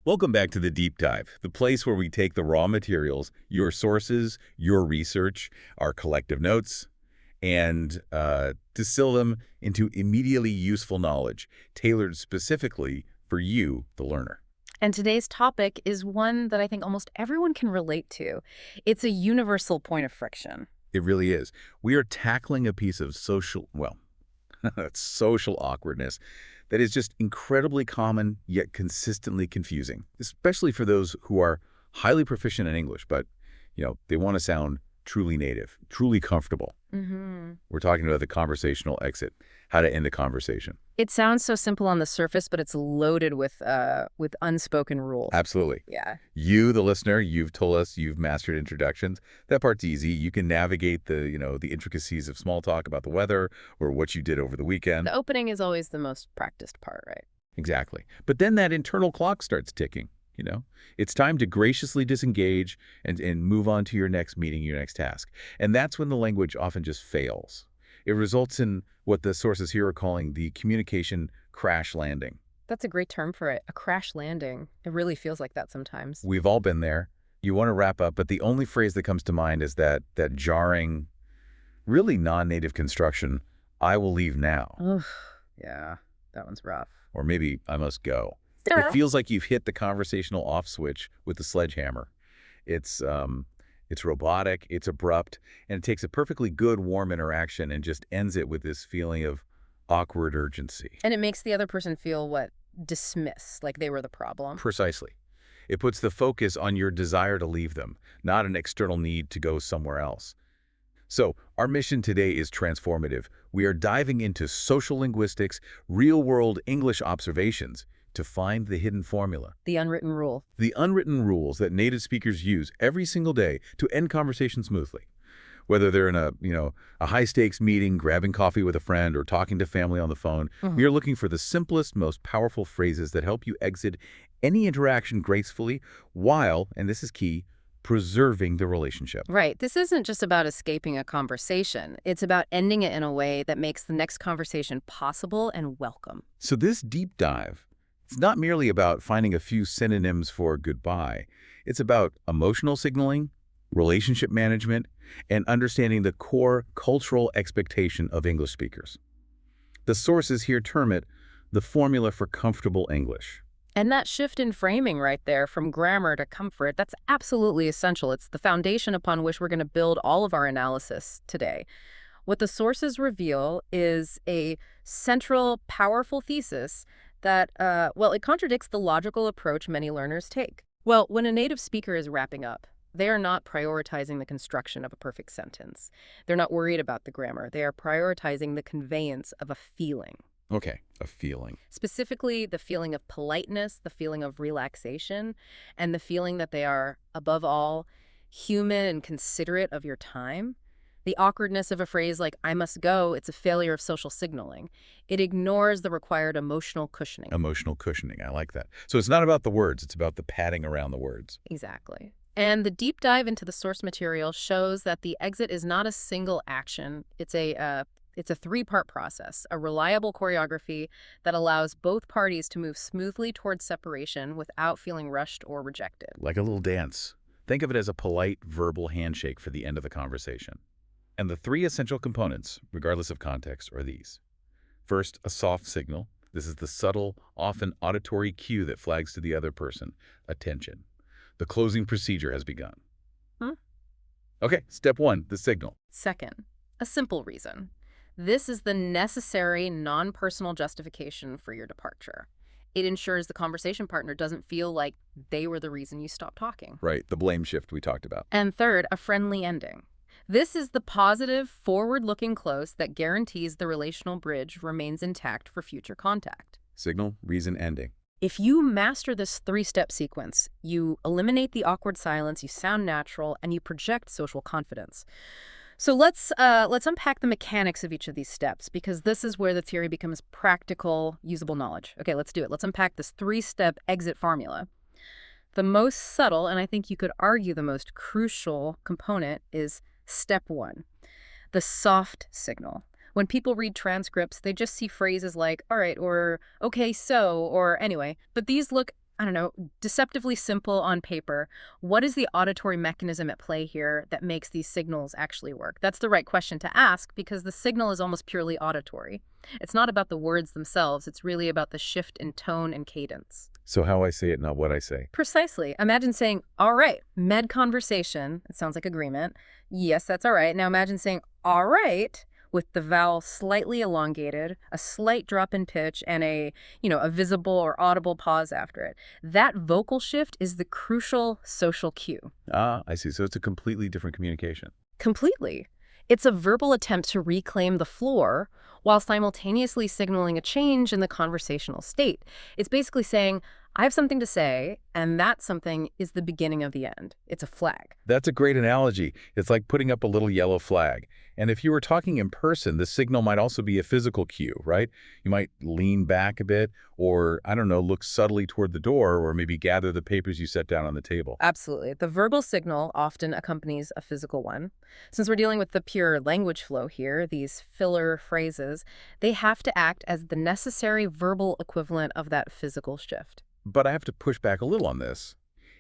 Welcome back to the Deep Dive, the place where we take the raw materials, your sources, your research, our collective notes, and distill them into immediately useful knowledge, tailored specifically for you, the learner. And today's topic is one that I think almost everyone can relate to. It's a universal point of friction. It really is. We are tackling a piece of social awkwardness that is just incredibly common yet consistently confusing, especially for those who are highly proficient in English, but they want to sound truly native, truly comfortable. hmm We're talking about the conversational exit, how to end a conversation. It sounds so simple on the surface, but it's loaded with unspoken rules. Absolutely. Yeah. You, the listener, you've told us you've mastered introductions. That part's easy. You can navigate the intricacies of small talk about the weather or what you did over the weekend. The opening is always the most practiced part, right? Exactly. But then that internal clock starts ticking. It's time to graciously disengage and move on to your next meeting, your next task. And that's when the language often just fails. It results in what the sources here are calling the communication crash landing. That's a great term for it, a crash landing. It really feels like that sometimes. We've all been there. You want to wrap up, but the only phrase that comes to mind is that jarring, really non-native construction, "I will leave now," Ugh, yeah, that one's rough. or maybe "I must go." It feels like you've hit the conversational off switch with the sledgehammer. It's robotic, it's abrupt, and it takes a perfectly good, warm interaction and just ends it with this feeling of awkward urgency. And it makes the other person feel what? Dismiss, like they were the problem. Precisely. It puts the focus on your desire to leave them, not an external need to go somewhere else. So, our mission today is transformative. We are diving into social linguistics, real-world English observations to find the hidden formula, The unwritten rule. the unwritten rules that native speakers use every single day to end conversations smoothly. Whether they're in a high-stakes meeting, grabbing coffee with a friend, or talking to family on the phone, we are looking for the simplest, most powerful phrases that help you exit any interaction gracefully while, and this is key, preserving the relationship. Right. This isn't just about escaping a conversation. It's about ending it in a way that makes the next conversation possible and welcome. So this deep dive, it's not merely about finding a few synonyms for goodbye. It's about emotional signaling, relationship management, and understanding the core cultural expectation of English speakers. The sources here term it the formula for comfortable English. And that shift in framing right there from grammar to comfort, that's absolutely essential. It's the foundation upon which we're going to build all of our analysis today. What the sources reveal is a central, powerful thesis that, it contradicts the logical approach many learners take. Well, when a native speaker is wrapping up, they are not prioritizing the construction of a perfect sentence. They're not worried about the grammar. They are prioritizing the conveyance of a feeling. Okay, a feeling. Specifically, the feeling of politeness, the feeling of relaxation, and the feeling that they are, above all, human and considerate of your time. The awkwardness of a phrase like, "I must go," it's a failure of social signaling. It ignores the required emotional cushioning. Emotional cushioning, I like that. So it's not about the words, it's about the padding around the words. Exactly. And the deep dive into the source material shows that the exit is not a single action. It's a three-part process, a reliable choreography that allows both parties to move smoothly towards separation without feeling rushed or rejected. Like a little dance. Think of it as a polite verbal handshake for the end of the conversation. And the three essential components, regardless of context, are these. First, a soft signal. This is the subtle, often auditory cue that flags to the other person. Attention. The closing procedure has begun. Hmm? Okay, step one, the signal. Second, a simple reason. This is the necessary non-personal justification for your departure. It ensures the conversation partner doesn't feel like they were the reason you stopped talking. Right, the blame shift we talked about. And third, a friendly ending. This is the positive, forward-looking close that guarantees the relational bridge remains intact for future contact. Signal, reason, ending. If you master this three-step sequence, you eliminate the awkward silence, you sound natural, and you project social confidence. So let's unpack the mechanics of each of these steps, because this is where the theory becomes practical, usable knowledge. Okay, let's do it. Let's unpack this three-step exit formula. The most subtle, and I think you could argue the most crucial component, is step one, the soft signal. When people read transcripts, they just see phrases like, all right, or okay, so, or anyway. But these look I don't know, deceptively simple on paper, what is the auditory mechanism at play here that makes these signals actually work? That's the right question to ask because the signal is almost purely auditory. It's not about the words themselves, it's really about the shift in tone and cadence. So how I say it, not what I say. Precisely. Imagine saying, all right, med conversation. It sounds like agreement. Yes, that's all right. Now imagine saying, all right, with the vowel slightly elongated, a slight drop in pitch, and a visible or audible pause after it. That vocal shift is the crucial social cue. Ah, I see. So it's a completely different communication. Completely. It's a verbal attempt to reclaim the floor while simultaneously signaling a change in the conversational state. It's basically saying, I have something to say, and that something is the beginning of the end. It's a flag. That's a great analogy. It's like putting up a little yellow flag. And if you were talking in person, the signal might also be a physical cue, right? You might lean back a bit or, I don't know, look subtly toward the door or maybe gather the papers you set down on the table. Absolutely. The verbal signal often accompanies a physical one. Since we're dealing with the pure language flow here, these filler phrases, they have to act as the necessary verbal equivalent of that physical shift. But I have to push back a little on this.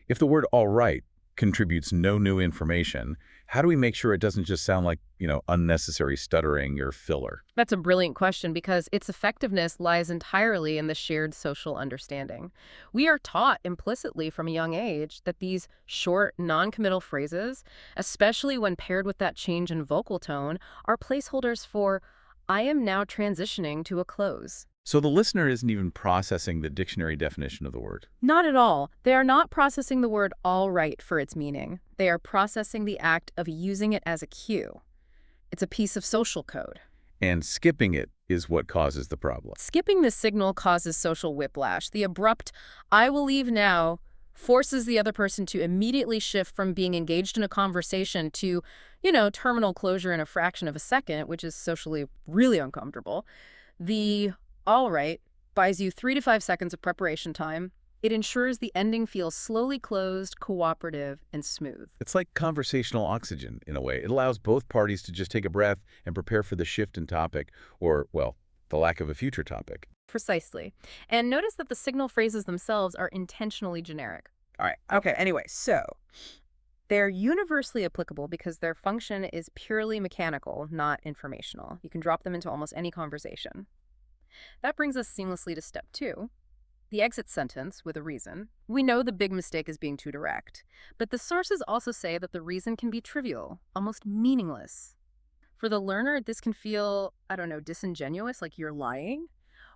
If the word all right contributes no new information, how do we make sure it doesn't just sound like, unnecessary stuttering or filler? That's a brilliant question because its effectiveness lies entirely in the shared social understanding. We are taught implicitly from a young age that these short, non-committal phrases, especially when paired with that change in vocal tone, are placeholders for, I am now transitioning to a close. So the listener isn't even processing the dictionary definition of the word. Not at all. They are not processing the word all right for its meaning. They are processing the act of using it as a cue. It's a piece of social code. And skipping it is what causes the problem. Skipping this signal causes social whiplash. The abrupt, I will leave now, forces the other person to immediately shift from being engaged in a conversation to, terminal closure in a fraction of a second, which is socially really uncomfortable. The all right buys you 3 to 5 seconds of preparation time. It ensures the ending feels slowly closed, cooperative, and smooth. It's like conversational oxygen, in a way. It allows both parties to just take a breath and prepare for the shift in topic, or, well, the lack of a future topic. Precisely. And notice that the signal phrases themselves are intentionally generic. All right. Okay. Anyway, so They're universally applicable because their function is purely mechanical, not informational. You can drop them into almost any conversation. That brings us seamlessly to step 2, the exit sentence with a reason. We know the big mistake is being too direct, but the sources also say that the reason can be trivial, almost meaningless. For the learner, this can feel, disingenuous, like you're lying.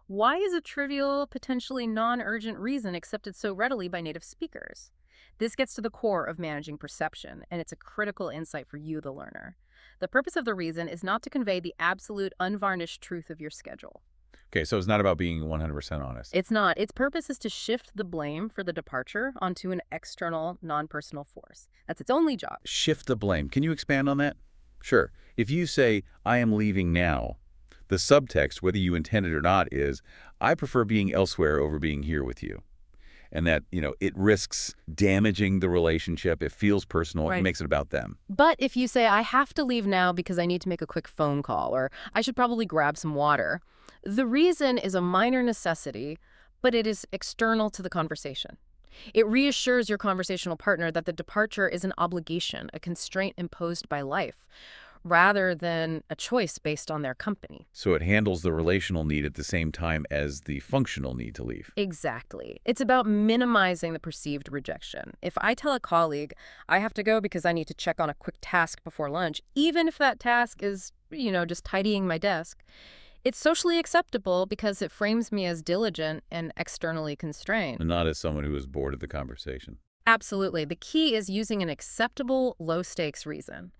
Why is a trivial, potentially non-urgent reason accepted so readily by native speakers? This gets to the core of managing perception, and it's a critical insight for you, the learner. The purpose of the reason is not to convey the absolute, unvarnished truth of your schedule. Okay, so it's not about being 100% honest. It's not. Its purpose is to shift the blame for the departure onto an external, non-personal force. That's its only job. Shift the blame. Can you expand on that? Sure. If you say, I am leaving now, the subtext, whether you intend it or not, is, I prefer being elsewhere over being here with you. And that, it risks damaging the relationship. It feels personal. Right. It makes it about them. But if you say, I have to leave now because I need to make a quick phone call, or I should probably grab some water, the reason is a minor necessity, but it is external to the conversation. It reassures your conversational partner that the departure is an obligation, a constraint imposed by life, rather than a choice based on their company. So it handles the relational need at the same time as the functional need to leave. Exactly. It's about minimizing the perceived rejection. If I tell a colleague, I have to go because I need to check on a quick task before lunch, even if that task is, just tidying my desk, it's socially acceptable because it frames me as diligent and externally constrained. And not as someone who is bored of the conversation. Absolutely. The key is using an acceptable, low-stakes reason.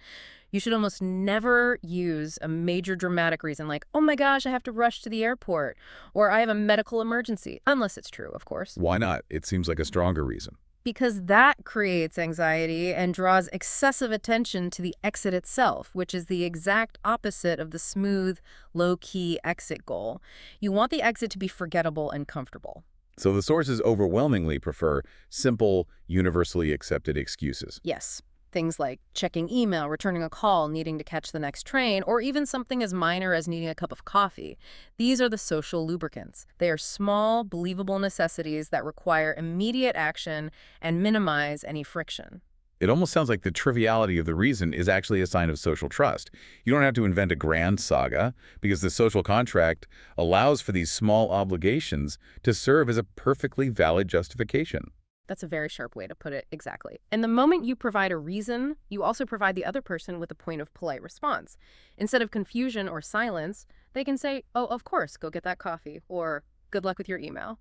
You should almost never use a major dramatic reason like, oh my gosh, I have to rush to the airport, or I have a medical emergency, unless it's true, of course. Why not? It seems like a stronger reason. Because that creates anxiety and draws excessive attention to the exit itself, which is the exact opposite of the smooth, low-key exit goal. You want the exit to be forgettable and comfortable. So the sources overwhelmingly prefer simple, universally accepted excuses. Yes. Things like checking email, returning a call, needing to catch the next train, or even something as minor as needing a cup of coffee. These are the social lubricants. They are small, believable necessities that require immediate action and minimize any friction. It almost sounds like the triviality of the reason is actually a sign of social trust. You don't have to invent a grand saga because the social contract allows for these small obligations to serve as a perfectly valid justification. That's a very sharp way to put it, exactly. And the moment you provide a reason, you also provide the other person with a point of polite response. Instead of confusion or silence, they can say, "Oh, of course, go get that coffee," or "Good luck with your email."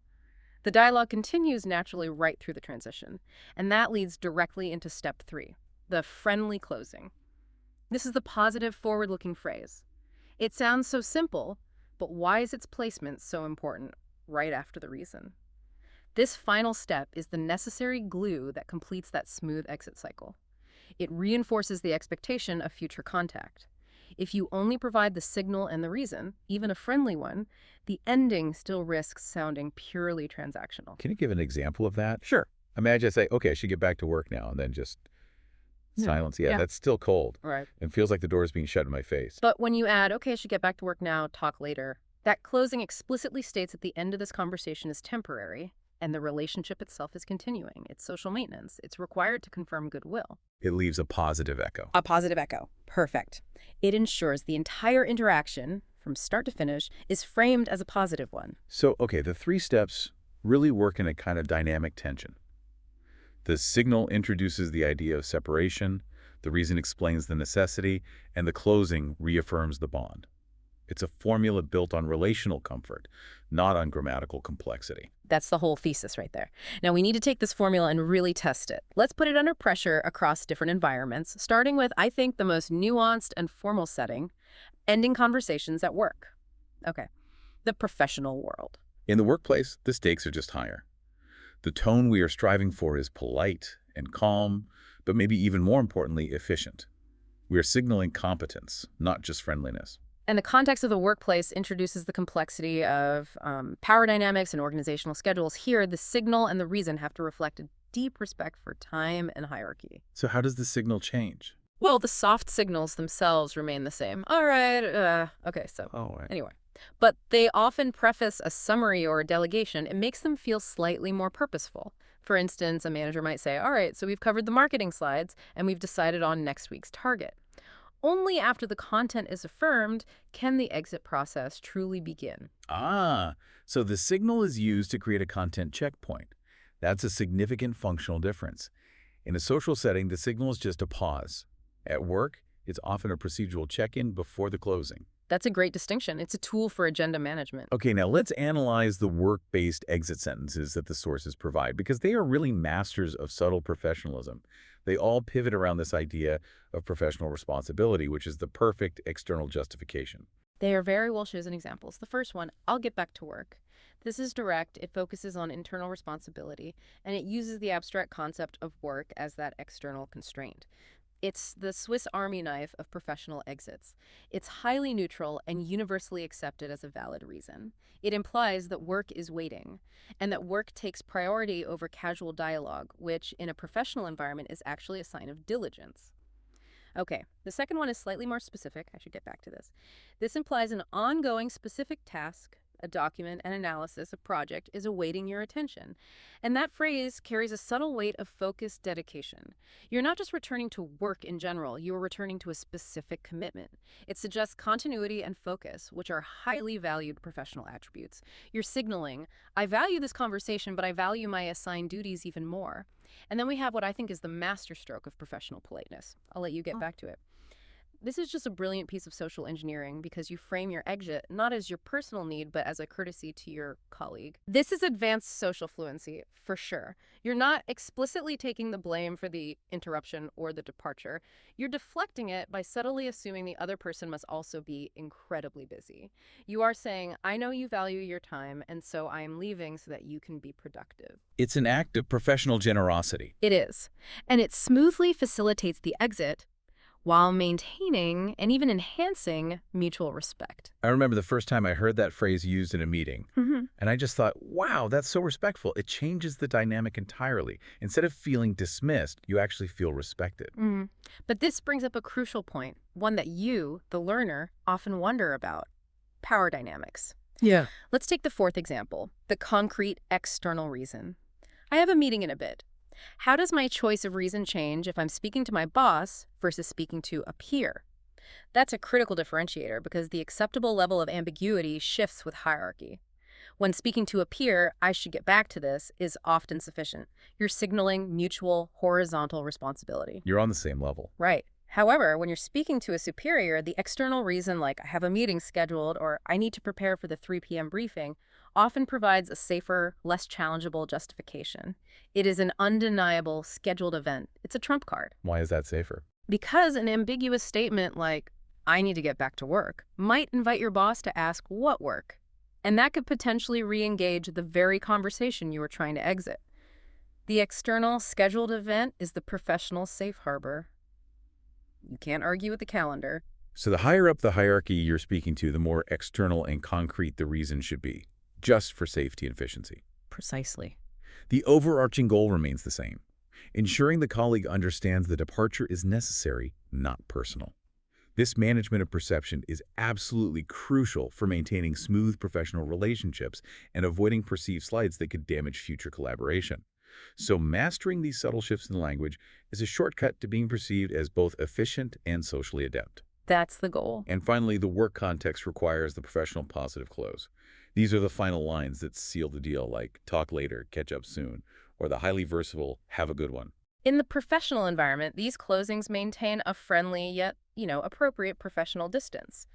The dialogue continues naturally right through the transition, and that leads directly into step 3, the friendly closing. This is the positive, forward-looking phrase. It sounds so simple, but why is its placement so important right after the reason? This final step is the necessary glue that completes that smooth exit cycle. It reinforces the expectation of future contact. If you only provide the signal and the reason, even a friendly one, the ending still risks sounding purely transactional. Can you give an example of that? Sure. Imagine I say, okay, I should get back to work now, and then just silence. Yeah, Yeah. that's still cold. Right. It feels like the door is being shut in my face. But when you add, "Okay, I should get back to work now, talk later," that closing explicitly states that the end of this conversation is temporary and the relationship itself is continuing. It's social maintenance. It's required to confirm goodwill. It leaves a positive echo. A positive echo. Perfect. It ensures the entire interaction, from start to finish, is framed as a positive one. So, okay, the 3 steps really work in a kind of dynamic tension. The signal introduces the idea of separation, the reason explains the necessity, and the closing reaffirms the bond. It's a formula built on relational comfort, not on grammatical complexity. That's the whole thesis right there. Now, we need to take this formula and really test it. Let's put it under pressure across different environments, starting with, I think, the most nuanced and formal setting, ending conversations at work. Okay, the professional world. In the workplace, the stakes are just higher. The tone we are striving for is polite and calm, but maybe even more importantly, efficient. We are signaling competence, not just friendliness. And the context of the workplace introduces the complexity of power dynamics and organizational schedules. Here, the signal and the reason have to reflect a deep respect for time and hierarchy. So how does the signal change? Well, the soft signals themselves remain the same. All right, okay, so Oh, anyway. But they often preface a summary or a delegation. It makes them feel slightly more purposeful. For instance, a manager might say, "All right, so we've covered the marketing slides and we've decided on next week's target." Only after the content is affirmed can the exit process truly begin. So the signal is used to create a content checkpoint. That's a significant functional difference. In a social setting, the signal is just a pause. At work, it's often a procedural check-in before the closing. That's a great distinction. It's a tool for agenda management. Okay, now let's analyze the work-based exit sentences that the sources provide, because they are really masters of subtle professionalism. They all pivot around this idea of professional responsibility, which is the perfect external justification. They are very well chosen examples. The first one, "I'll get back to work." This is direct, it focuses on internal responsibility, and it uses the abstract concept of work as that external constraint. It's the Swiss Army knife of professional exits. It's highly neutral and universally accepted as a valid reason. It implies that work is waiting, and that work takes priority over casual dialogue, which in a professional environment is actually a sign of diligence. Okay, the second one is slightly more specific. I should get back to this. This implies an ongoing specific task, a document, an analysis, a project is awaiting your attention. And that phrase carries a subtle weight of focused dedication. You're not just returning to work in general, you are returning to a specific commitment. It suggests continuity and focus, which are highly valued professional attributes. You're signaling, I value this conversation, but I value my assigned duties even more. And then we have what I think is the masterstroke of professional politeness. I'll let you get back to it. This is just a brilliant piece of social engineering because you frame your exit not as your personal need, but as a courtesy to your colleague. This is advanced social fluency, for sure. You're not explicitly taking the blame for the interruption or the departure. You're deflecting it by subtly assuming the other person must also be incredibly busy. You are saying, I know you value your time, and so I am leaving so that you can be productive. It's an act of professional generosity. It is. And it smoothly facilitates the exit while maintaining and even enhancing mutual respect. I remember the first time I heard that phrase used in a meeting, and I just thought, wow, that's so respectful. It changes the dynamic entirely. Instead of feeling dismissed, you actually feel respected. But this brings up a crucial point, one that you, the learner, often wonder about: power dynamics. Yeah. Let's take the fourth example, the concrete external reason. I have a meeting in a bit. How does my choice of reason change if I'm speaking to my boss versus speaking to a peer? That's a critical differentiator because the acceptable level of ambiguity shifts with hierarchy. When speaking to a peer, I should get back to this, is often sufficient. You're signaling mutual horizontal responsibility. You're on the same level. Right. However, when you're speaking to a superior, the external reason, like I have a meeting scheduled or I need to prepare for the 3 p.m. briefing, often provides a safer, less challengeable justification. It is an undeniable scheduled event. It's a trump card. Why is that safer? Because an ambiguous statement like, I need to get back to work, might invite your boss to ask what work. And that could potentially re-engage the very conversation you were trying to exit. The external scheduled event is the professional safe harbor. You can't argue with the calendar. So the higher up the hierarchy you're speaking to, the more external and concrete the reason should be, just for safety and efficiency. Precisely. The overarching goal remains the same: ensuring the colleague understands the departure is necessary, not personal. This management of perception is absolutely crucial for maintaining smooth professional relationships and avoiding perceived slights that could damage future collaboration. So mastering these subtle shifts in language is a shortcut to being perceived as both efficient and socially adept. That's the goal. And finally, the work context requires the professional positive close. These are the final lines that seal the deal, like talk later, catch up soon, or the highly versatile have a good one. In the professional environment, these closings maintain a friendly yet, appropriate professional distance.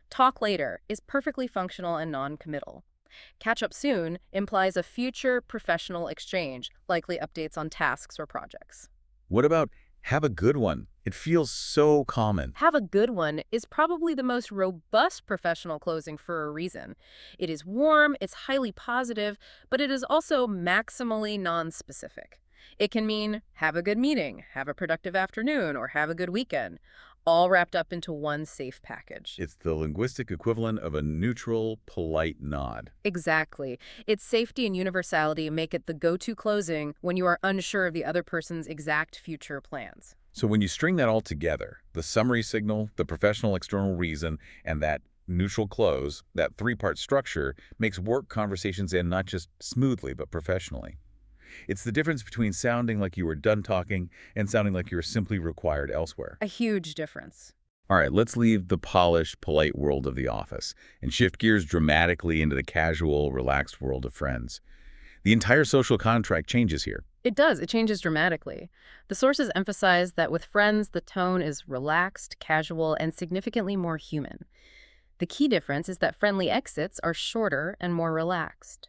Talk later is perfectly functional and non-committal. Catch up soon implies a future professional exchange, likely updates on tasks or projects. What about have a good one? It feels so common. Have a good one is probably the most robust professional closing for a reason. It is warm, it's highly positive, but it is also maximally non-specific. It can mean have a good meeting, have a productive afternoon, or have a good weekend, all wrapped up into one safe package. It's the linguistic equivalent of a neutral, polite nod. Exactly. Its safety and universality make it the go-to closing when you are unsure of the other person's exact future plans. So when you string that all together, the summary signal, the professional external reason, and that neutral close, that three-part structure, makes work conversations end not just smoothly, but professionally. It's the difference between sounding like you were done talking and sounding like you're simply required elsewhere. A huge difference. All right, let's leave the polished, polite world of the office and shift gears dramatically into the casual, relaxed world of friends. The entire social contract changes here. It does. It changes dramatically. The sources emphasize that with friends, the tone is relaxed, casual, and significantly more human. The key difference is that friendly exits are shorter and more relaxed.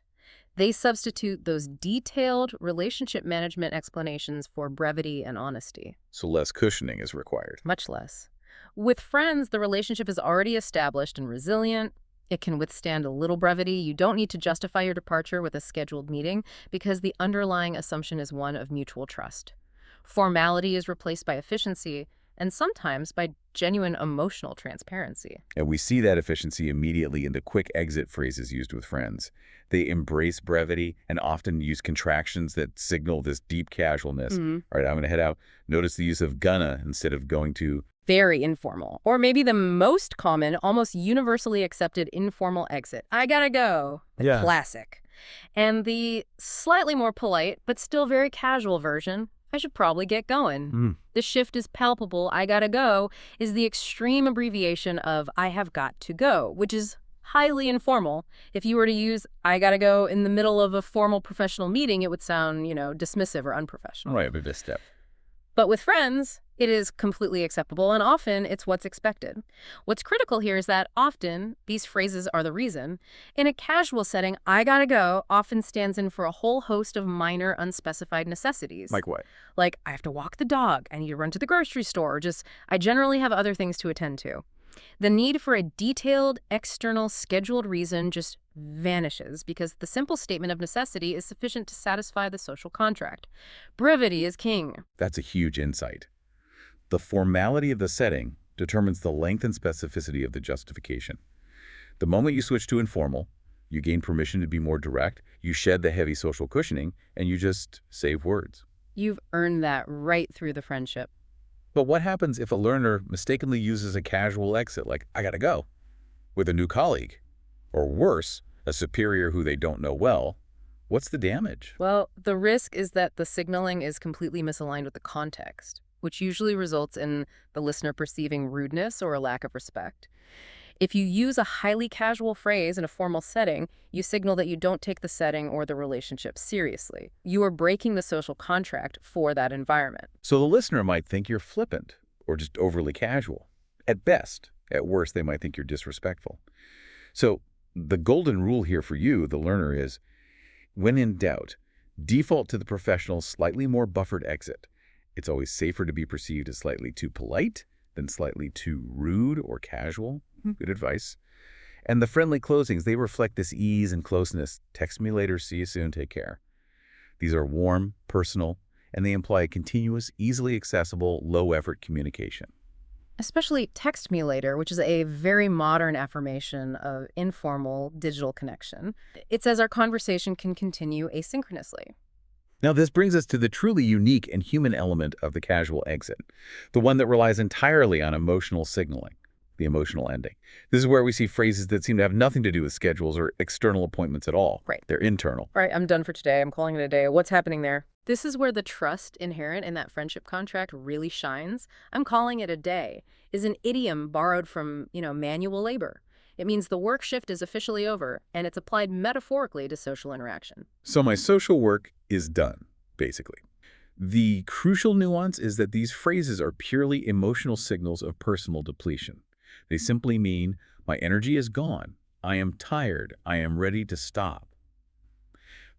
They substitute those detailed relationship management explanations for brevity and honesty. So less cushioning is required. Much less. With friends, the relationship is already established and resilient. It can withstand a little brevity. You don't need to justify your departure with a scheduled meeting because the underlying assumption is one of mutual trust. Formality is replaced by efficiency, and sometimes by genuine emotional transparency. And we see that efficiency immediately in the quick exit phrases used with friends. They embrace brevity and often use contractions that signal this deep casualness. All right, I'm going to head out. Notice the use of gonna instead of going to. Very informal. Or maybe the most common, almost universally accepted informal exit. I gotta go. Yeah. Classic. And the slightly more polite, but still very casual version, I should probably get going. The shift is palpable. I gotta go is the extreme abbreviation of I have got to go, which is highly informal. If you were to use I gotta go in the middle of a formal professional meeting, it would sound, dismissive or unprofessional. Right, a step. But with friends, it is completely acceptable, and often it's what's expected. What's critical here is that often these phrases are the reason. In a casual setting, I gotta go often stands in for a whole host of minor unspecified necessities. Like what? Like, I have to walk the dog, I need to run to the grocery store, or just, I generally have other things to attend to. The need for a detailed, external, scheduled reason just vanishes because the simple statement of necessity is sufficient to satisfy the social contract. Brevity is king. That's a huge insight. The formality of the setting determines the length and specificity of the justification. The moment you switch to informal, you gain permission to be more direct, you shed the heavy social cushioning, and you just save words. You've earned that right through the friendship. But what happens if a learner mistakenly uses a casual exit, like, I gotta go, with a new colleague? Or worse, a superior who they don't know well? What's the damage? Well, the risk is that the signaling is completely misaligned with the context, which usually results in the listener perceiving rudeness or a lack of respect. If you use a highly casual phrase in a formal setting, you signal that you don't take the setting or the relationship seriously. You are breaking the social contract for that environment. So the listener might think you're flippant or just overly casual. At best. At worst, they might think you're disrespectful. So the golden rule here for you, the learner, is when in doubt, default to the professional, slightly more buffered exit. It's always safer to be perceived as slightly too polite than slightly too rude or casual. Good advice. And the friendly closings, they reflect this ease and closeness. Text me later, see you soon, take care. These are warm, personal, and they imply a continuous, easily accessible, low-effort communication. Especially text me later, which is a very modern affirmation of informal digital connection. It says our conversation can continue asynchronously. Now, this brings us to the truly unique and human element of the casual exit, the one that relies entirely on emotional signaling, the emotional ending. This is where we see phrases that seem to have nothing to do with schedules or external appointments at all. Right. They're internal. All right, I'm done for today. I'm calling it a day. What's happening there? This is where the trust inherent in that friendship contract really shines. I'm calling it a day is an idiom borrowed from, manual labor. It means the work shift is officially over, and it's applied metaphorically to social interaction. So my social work is done, basically. The crucial nuance is that these phrases are purely emotional signals of personal depletion. They simply mean, my energy is gone. I am tired. I am ready to stop.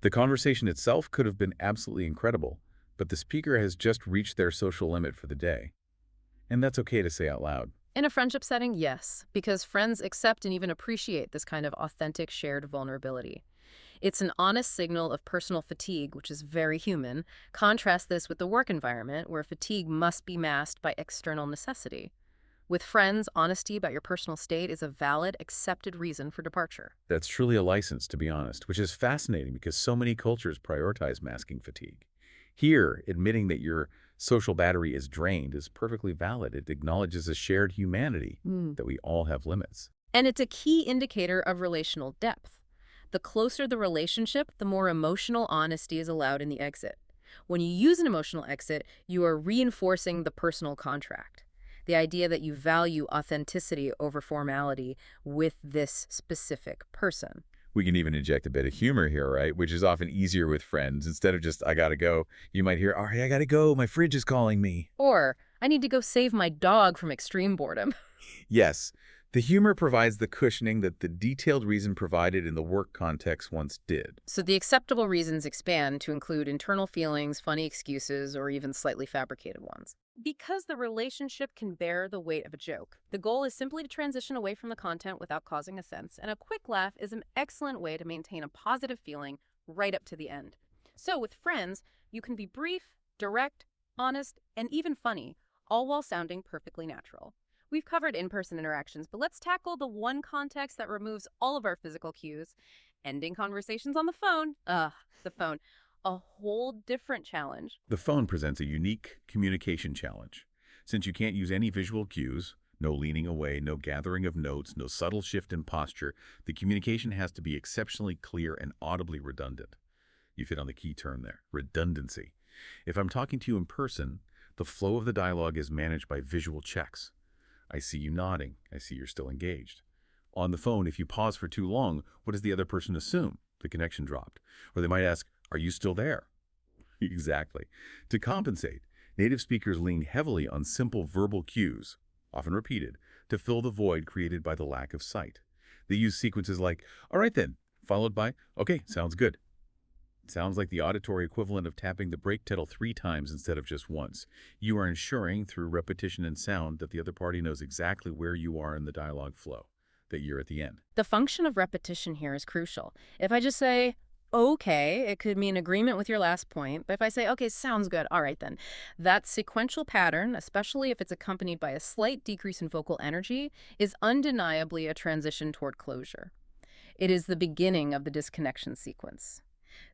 The conversation itself could have been absolutely incredible, but the speaker has just reached their social limit for the day. And that's okay to say out loud. In a friendship setting, yes, because friends accept and even appreciate this kind of authentic shared vulnerability. It's an honest signal of personal fatigue, which is very human. Contrast this with the work environment, where fatigue must be masked by external necessity. With friends, honesty about your personal state is a valid, accepted reason for departure. That's truly a license, to be honest, which is fascinating because so many cultures prioritize masking fatigue. Here, admitting that your social battery is drained is perfectly valid. It acknowledges a shared humanity, that we all have limits. And it's a key indicator of relational depth. The closer the relationship, the more emotional honesty is allowed in the exit. When you use an emotional exit, you are reinforcing the personal contract. The idea that you value authenticity over formality with this specific person. We can even inject a bit of humor here, right? Which is often easier with friends. Instead of just, I gotta go, you might hear, all right, I gotta go, my fridge is calling me. Or, I need to go save my dog from extreme boredom. Yes, the humor provides the cushioning that the detailed reason provided in the work context once did. So the acceptable reasons expand to include internal feelings, funny excuses, or even slightly fabricated ones. Because the relationship can bear the weight of a joke, the goal is simply to transition away from the content without causing offense, and a quick laugh is an excellent way to maintain a positive feeling right up to the end. So with friends, you can be brief, direct, honest, and even funny, all while sounding perfectly natural. We've covered in-person interactions, but let's tackle the one context that removes all of our physical cues. Ending conversations on the phone. The phone. A whole different challenge. The phone presents a unique communication challenge. Since you can't use any visual cues, no leaning away, no gathering of notes, no subtle shift in posture, the communication has to be exceptionally clear and audibly redundant. You've hit on the key term there, redundancy. If I'm talking to you in person, the flow of the dialogue is managed by visual checks. I see you nodding. I see you're still engaged. On the phone, if you pause for too long, what does the other person assume? The connection dropped. Or they might ask, are you still there? Exactly. To compensate, native speakers lean heavily on simple verbal cues, often repeated, to fill the void created by the lack of sight. They use sequences like, all right then, followed by, okay, sounds good. It sounds like the auditory equivalent of tapping the brake pedal 3 times instead of just once. You are ensuring through repetition and sound that the other party knows exactly where you are in the dialogue flow, that you're at the end. The function of repetition here is crucial. If I just say, okay. It could mean agreement with your last point. But if I say, okay, sounds good, all right then. That sequential pattern, especially if it's accompanied by a slight decrease in vocal energy, is undeniably a transition toward closure. It is the beginning of the disconnection sequence.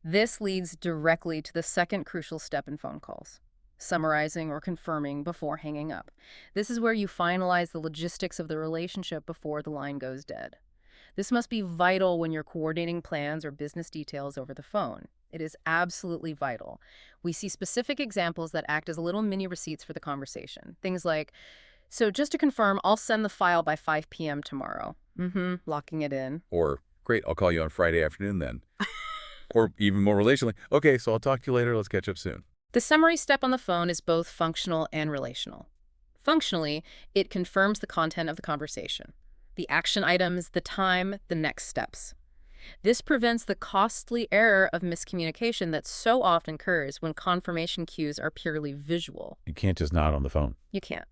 This leads directly to the second crucial step in phone calls: summarizing or confirming before hanging up. This is where you finalize the logistics of the relationship before the line goes dead. This must be vital when you're coordinating plans or business details over the phone. It is absolutely vital. We see specific examples that act as little mini receipts for the conversation. Things like, so just to confirm, I'll send the file by 5 p.m. tomorrow. Locking it in. Or, great, I'll call you on Friday afternoon then. Or even more relationally, okay, so I'll talk to you later, let's catch up soon. The summary step on the phone is both functional and relational. Functionally, it confirms the content of the conversation: the action items, the time, the next steps. This prevents the costly error of miscommunication that so often occurs when confirmation cues are purely visual. You can't just nod on the phone. You can't.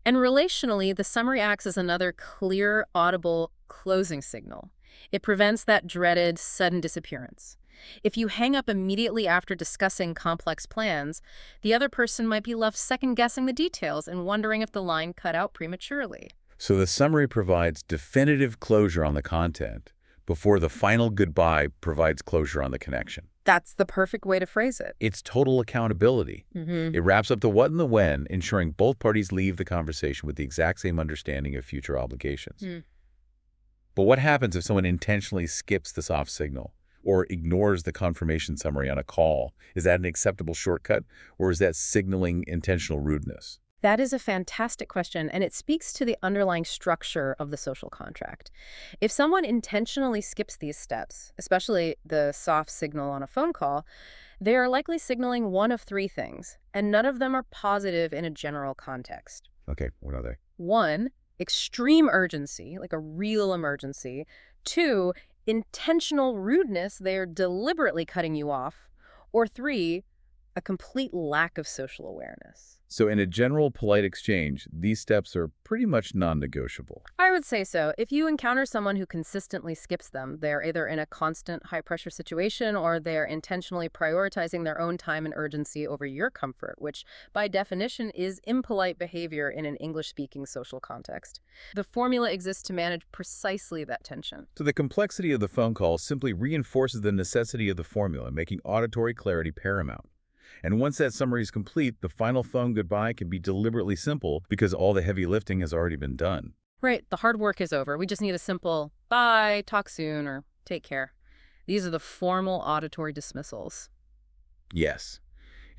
And relationally, the summary acts as another clear, audible closing signal. It prevents that dreaded sudden disappearance. If you hang up immediately after discussing complex plans, the other person might be left second-guessing the details and wondering if the line cut out prematurely. So the summary provides definitive closure on the content before the final goodbye provides closure on the connection. That's the perfect way to phrase it. It's total accountability. It wraps up the what and the when, ensuring both parties leave the conversation with the exact same understanding of future obligations. But what happens if someone intentionally skips the soft signal or ignores the confirmation summary on a call? Is that an acceptable shortcut, or is that signaling intentional rudeness? That is a fantastic question, and it speaks to the underlying structure of the social contract. If someone intentionally skips these steps, especially the soft signal on a phone call, they are likely signaling one of three things, and none of them are positive in a general context. Okay, what are they? 1, extreme urgency, like a real emergency. 2, intentional rudeness, they're deliberately cutting you off. Or 3, a complete lack of social awareness. So in a general polite exchange, these steps are pretty much non-negotiable. I would say so. If you encounter someone who consistently skips them, they're either in a constant high-pressure situation or they're intentionally prioritizing their own time and urgency over your comfort, which by definition is impolite behavior in an English-speaking social context. The formula exists to manage precisely that tension. So the complexity of the phone call simply reinforces the necessity of the formula, making auditory clarity paramount. And once that summary is complete, the final phone goodbye can be deliberately simple because all the heavy lifting has already been done. Right, the hard work is over. We just need a simple bye, talk soon, or take care. These are the formal auditory dismissals. Yes.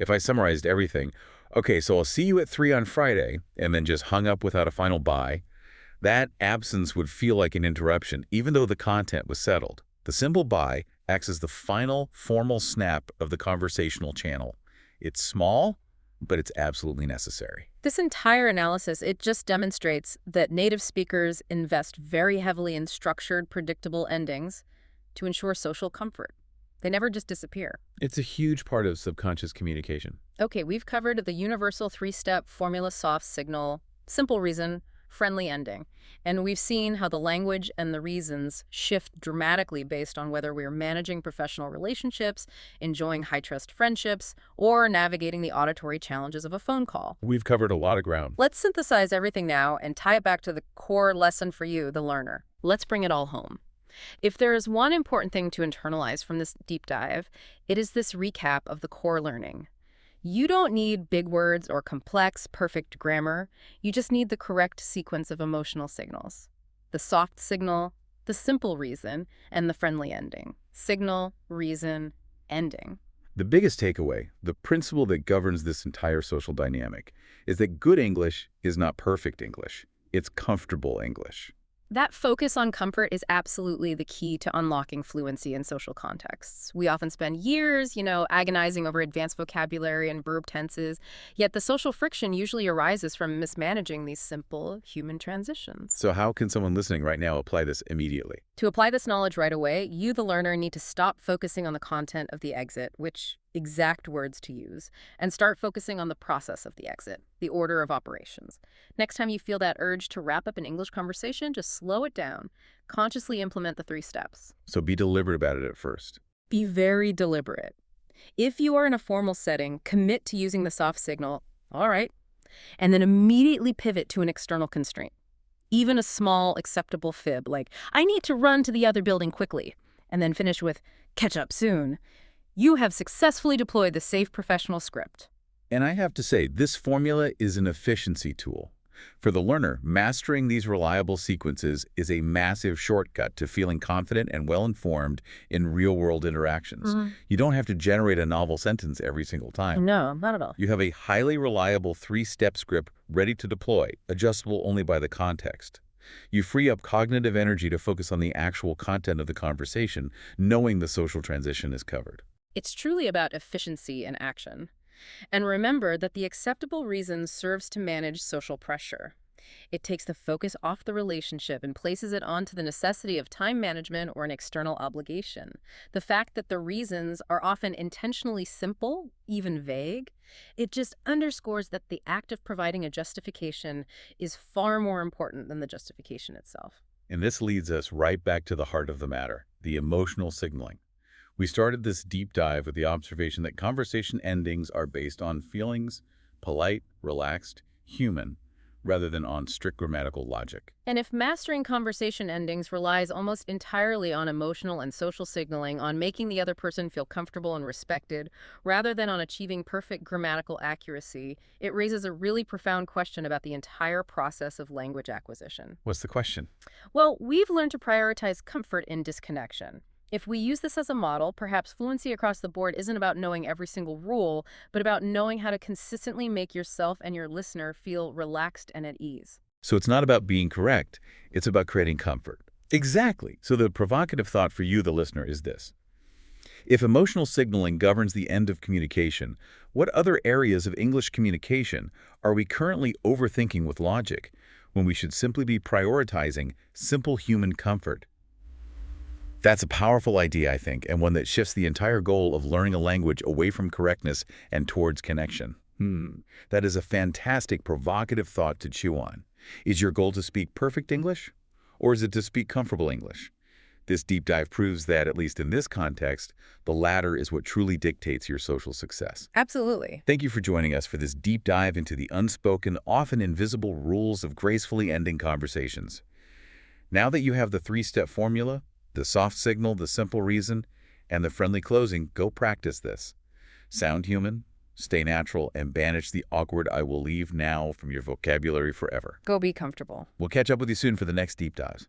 If I summarized everything, okay, so I'll see you at 3 on Friday, and then just hung up without a final bye, that absence would feel like an interruption, even though the content was settled. The simple bye acts as the final formal snap of the conversational channel. It's small, but it's absolutely necessary. This entire analysis, it just demonstrates that native speakers invest very heavily in structured, predictable endings to ensure social comfort. They never just disappear. It's a huge part of subconscious communication. Okay, we've covered the universal 3-step formula: soft signal, simple reason, friendly ending. And we've seen how the language and the reasons shift dramatically based on whether we're managing professional relationships, enjoying high-trust friendships, or navigating the auditory challenges of a phone call. We've covered a lot of ground. Let's synthesize everything now and tie it back to the core lesson for you, the learner. Let's bring it all home. If there is one important thing to internalize from this deep dive, it is this recap of the core learning. You don't need big words or complex, perfect grammar. You just need the correct sequence of emotional signals: the soft signal, the simple reason, and the friendly ending. Signal, reason, ending. The biggest takeaway, the principle that governs this entire social dynamic, is that good English is not perfect English. It's comfortable English. That focus on comfort is absolutely the key to unlocking fluency in social contexts. We often spend years, agonizing over advanced vocabulary and verb tenses, yet the social friction usually arises from mismanaging these simple human transitions. So how can someone listening right now apply this immediately? To apply this knowledge right away, you, the learner, need to stop focusing on the content of the exit, which exact words to use, and start focusing on the process of the exit, the order of operations. Next time you feel that urge to wrap up an English conversation, just slow it down. Consciously implement the 3 steps. So be deliberate about it at first. Be very deliberate. If you are in a formal setting, commit to using the soft signal, all right, and then immediately pivot to an external constraint. Even a small, acceptable fib, like, I need to run to the other building quickly, and then finish with, catch up soon. You have successfully deployed the safe professional script. And I have to say, this formula is an efficiency tool. For the learner, mastering these reliable sequences is a massive shortcut to feeling confident and well-informed in real-world interactions. You don't have to generate a novel sentence every single time. No, not at all. You have a highly reliable 3-step script ready to deploy, adjustable only by the context. You free up cognitive energy to focus on the actual content of the conversation, knowing the social transition is covered. It's truly about efficiency in action. And remember that the acceptable reason serves to manage social pressure. It takes the focus off the relationship and places it onto the necessity of time management or an external obligation. The fact that the reasons are often intentionally simple, even vague, it just underscores that the act of providing a justification is far more important than the justification itself. And this leads us right back to the heart of the matter, the emotional signaling. We started this deep dive with the observation that conversation endings are based on feelings, polite, relaxed, human, rather than on strict grammatical logic. And if mastering conversation endings relies almost entirely on emotional and social signaling, on making the other person feel comfortable and respected, rather than on achieving perfect grammatical accuracy, it raises a really profound question about the entire process of language acquisition. What's the question? Well, we've learned to prioritize comfort in disconnection. If we use this as a model, perhaps fluency across the board isn't about knowing every single rule, but about knowing how to consistently make yourself and your listener feel relaxed and at ease. So it's not about being correct, it's about creating comfort. Exactly. So the provocative thought for you, the listener, is this. If emotional signaling governs the end of communication, what other areas of English communication are we currently overthinking with logic when we should simply be prioritizing simple human comfort? That's a powerful idea, I think, and one that shifts the entire goal of learning a language away from correctness and towards connection. That is a fantastic, provocative thought to chew on. Is your goal to speak perfect English, or is it to speak comfortable English? This deep dive proves that, at least in this context, the latter is what truly dictates your social success. Absolutely. Thank you for joining us for this deep dive into the unspoken, often invisible rules of gracefully ending conversations. Now that you have the 3-step formula, the soft signal, the simple reason, and the friendly closing, go practice this. Sound human, stay natural, and banish the awkward "I will leave now" from your vocabulary forever. Go be comfortable. We'll catch up with you soon for the next deep dives.